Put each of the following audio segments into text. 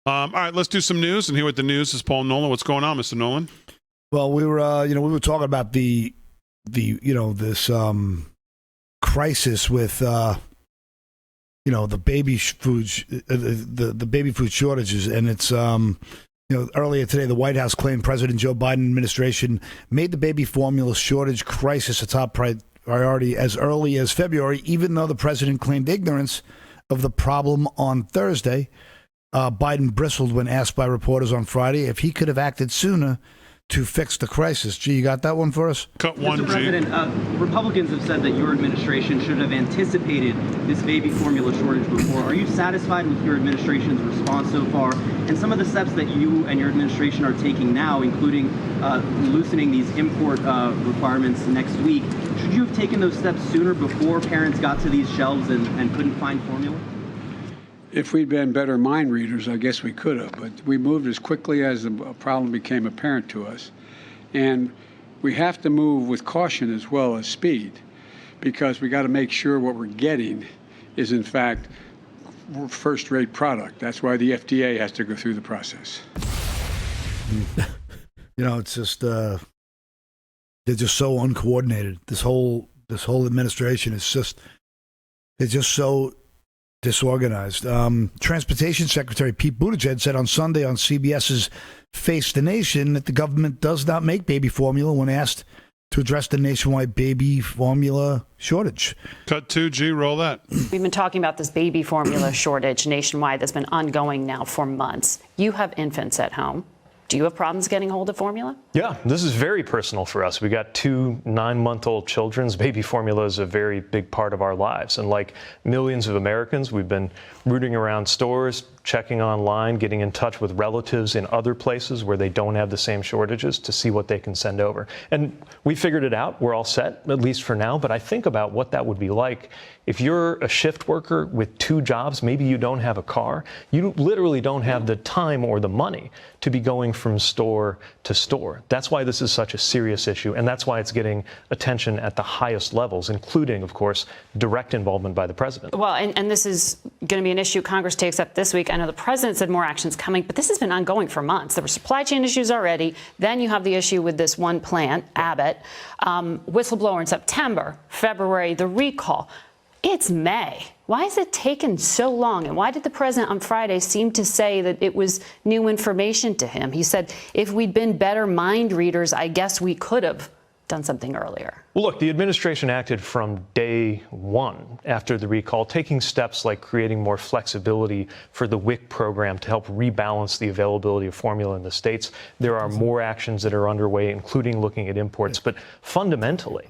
All right, let's do some news. And here with the news is Paul Nolan. What's going on, Mr. Nolan? Well, we were talking about this crisis with the baby food the baby food shortages, and it's earlier today the White House claimed President Joe Biden administration made the baby formula shortage crisis a top priority as early as February, even though the president claimed ignorance of the problem on Thursday. Biden bristled when asked by reporters on Friday if he could have acted sooner to fix the crisis. Gee, you got that one for us? Cut one, Mr. President, Republicans have said that your administration should have anticipated this baby formula shortage before. Are you satisfied with your administration's response so far and some of the steps that you and your administration are taking now, including loosening these import requirements next week? Should you have taken those steps sooner before parents got to these shelves and couldn't find formula? If we'd been better mind readers, I guess we could have, but we moved as quickly as the problem became apparent to us. And we have to move with caution as well as speed, because we got to make sure what we're getting is, in fact, first-rate product. That's why the FDA has to go through the process. It's just they're just so uncoordinated. This whole administration is just so disorganized. Transportation Secretary Pete Buttigieg said on Sunday on CBS's Face the Nation that the government does not make baby formula when asked to address the nationwide baby formula shortage. Cut 2G, roll that. We've been talking about this baby formula shortage nationwide that's been ongoing now for months. You have infants at home. Do you have problems getting hold of formula? Yeah, this is very personal for us. We got 2 9-month-old children. Baby formula is a very big part of our lives. And like millions of Americans, we've been rooting around stores, checking online, getting in touch with relatives in other places where they don't have the same shortages to see what they can send over. And we figured it out. We're all set, at least for now. But I think about what that would be like if you're a shift worker with 2 jobs. Maybe you don't have a car. You literally don't have the time or the money to be going from store to store. That's why this is such a serious issue, and that's why it's getting attention at the highest levels, including, of course, direct involvement by the president. Well, and this is going to be an issue Congress takes up this week. I know the president said more action's coming, but this has been ongoing for months. There were supply chain issues already. Then you have the issue with this one plant, Abbott, whistleblower in September, February, the recall. It's May. Why has it taken so long? And why did the president on Friday seem to say that it was new information to him? He said, if we'd been better mind readers, I guess we could have done something earlier. Well, look, the administration acted from day one after the recall, taking steps like creating more flexibility for the WIC program to help rebalance the availability of formula in the states. There are more actions that are underway, including looking at imports. But fundamentally,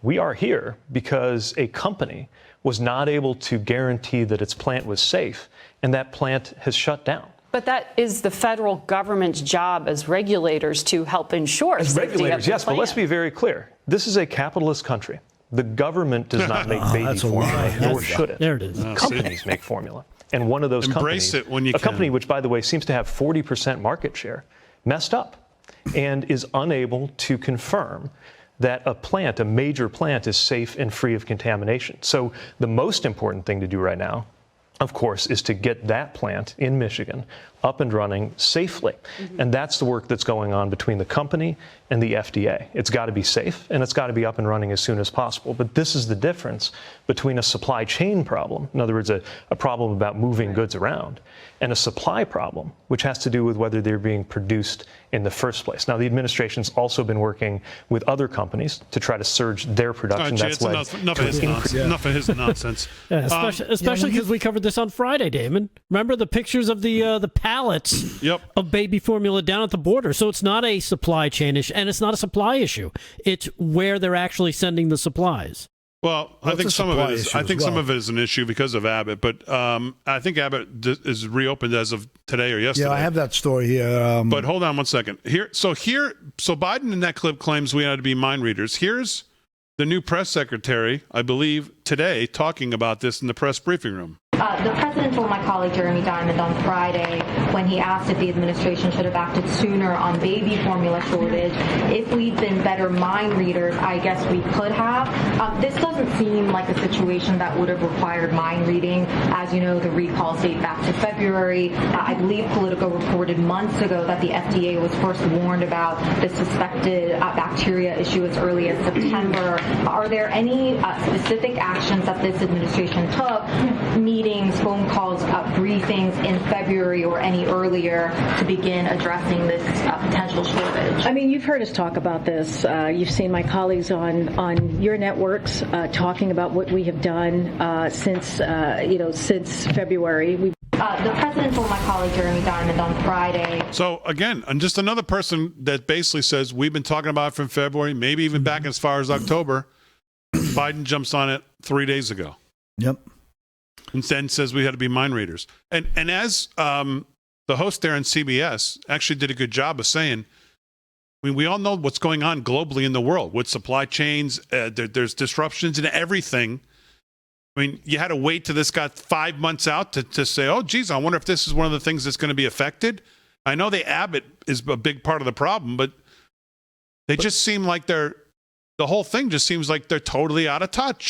we are here because a company was not able to guarantee that its plant was safe, and that plant has shut down. But that is the federal government's job as regulators to help ensure as safety regulators, of the yes, plant. But let's be very clear. This is a capitalist country. The government does not make baby formula, nor should it. There it is. Companies make formula. And one of those Embrace companies, it when you a can. company which, by the way, seems to have 40% market share, messed up and is unable to confirm that a major plant, is safe and free of contamination. So the most important thing to do right now, of course, is to get that plant in Michigan up and running safely. And that's the work that's going on between the company and the FDA. It's got to be safe, and it's got to be up and running as soon as possible. But this is the difference between a supply chain problem, in other words, a problem about moving goods around, and a supply problem, which has to do with whether they're being produced in the first place. Now, the administration's also been working with other companies to try to surge their production. That's enough of his nonsense. Yeah, especially because we covered this on Friday, Damon. Remember the pictures of the pallets of baby formula down at the border? So it's not a supply chain issue, and it's not a supply issue. It's where they're actually sending the supplies. Well, I think some of it is an issue because of Abbott, but I think Abbott is reopened as of today or yesterday. Yeah, I have that story here. But hold on one second. So Biden in that clip claims we had to be mind readers. Here's the new press secretary, I believe, today talking about this in the press briefing room. The president told my colleague Jeremy Diamond on Friday when he asked if the administration should have acted sooner on baby formula shortage, if we'd been better mind readers, I guess we could have. This doesn't seem like a situation that would have required mind reading. As you know, the recalls date back to February. I believe Politico reported months ago that the FDA was first warned about the suspected bacteria issue as early as September. Are there any specific actions that this administration took, meetings, phone calls, briefings in February or any earlier to begin addressing this potential shortage? I mean, you've heard us talk about this. You've seen my colleagues on your networks talking about what we have done since February. The president told my colleague Jeremy Diamond on Friday. So again, and just another person that basically says we've been talking about it from February, maybe even back as far as October. Biden jumps on it 3 days ago. Yep. And then says we had to be mind readers. And as the host there on CBS actually did a good job of saying, I mean, we all know what's going on globally in the world with supply chains. There's disruptions in everything. I mean, you had to wait till this got 5 months out to say, oh, geez, I wonder if this is one of the things that's going to be affected. I know the Abbott is a big part of the problem, but they just seem like the whole thing just seems like they're totally out of touch.